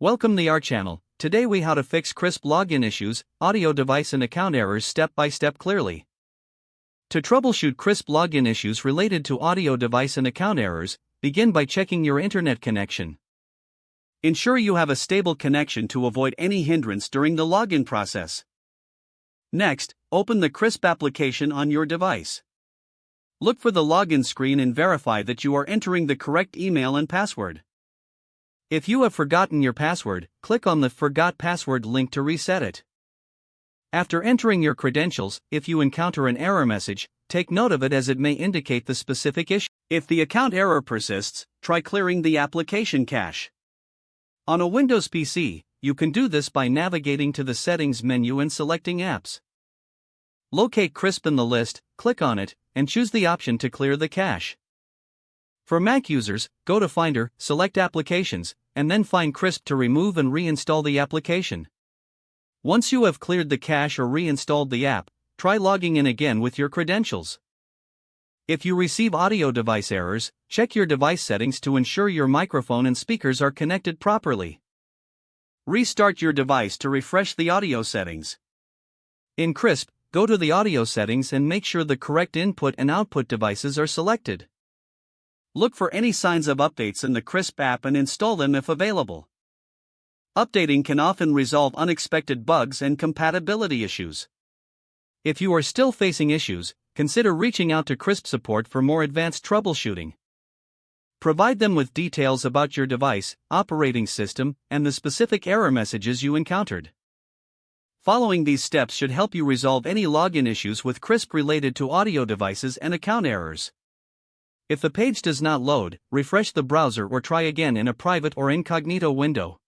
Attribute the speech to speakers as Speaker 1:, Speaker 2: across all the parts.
Speaker 1: Welcome to our channel. Today we how to fix Krisp login issues, audio device and account errors step by step clearly. To troubleshoot Krisp login issues related to audio device and account errors, begin by checking your internet connection. Ensure you have a stable connection to avoid any hindrance during the login process. Next, open the Krisp application on your device. Look for the login screen and verify that you are entering the correct email and password. If you have forgotten your password, click on the Forgot Password link to reset it. After entering your credentials, if you encounter an error message, take note of it as it may indicate the specific issue. If the account error persists, try clearing the application cache. On a Windows PC, you can do this by navigating to the Settings menu and selecting Apps. Locate Krisp in the list, click on it, and choose the option to clear the cache. For Mac users, go to Finder, select Applications, and then find Krisp to remove and reinstall the application. Once you have cleared the cache or reinstalled the app, try logging in again with your credentials. If you receive audio device errors, check your device settings to ensure your microphone and speakers are connected properly. Restart your device to refresh the audio settings. In Krisp, go to the audio settings and make sure the correct input and output devices are selected. Look for any signs of updates in the Krisp app and install them if available. Updating can often resolve unexpected bugs and compatibility issues. If you are still facing issues, consider reaching out to Krisp support for more advanced troubleshooting. Provide them with details about your device, operating system, and the specific error messages you encountered. Following these steps should help you resolve any login issues with Krisp related to audio devices and account errors. If the page does not load, refresh the browser or try again in a private or incognito window.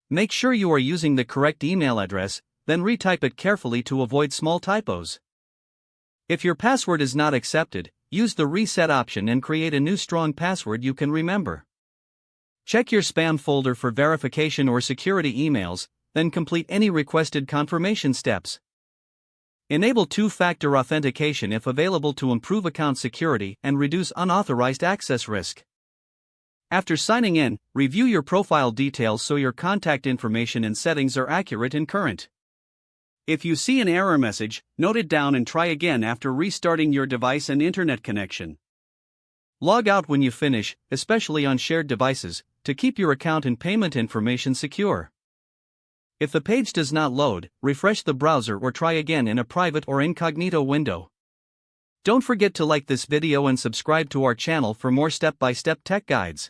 Speaker 1: Make sure you are using the correct email address, then retype it carefully to avoid small typos. If your password is not accepted, use the reset option and create a new strong password you can remember. Check your spam folder for verification or security emails, then complete any requested confirmation steps. Enable two-factor authentication if available to improve account security and reduce unauthorized access risk. After signing in, review your profile details so your contact information and settings are accurate and current. If you see an error message, note it down and try again after restarting your device and internet connection. Log out when you finish, especially on shared devices, to keep your account and payment information secure. If the page does not load, refresh the browser or try again in a private or incognito window. Don't forget to like this video and subscribe to our channel for more step-by-step tech guides.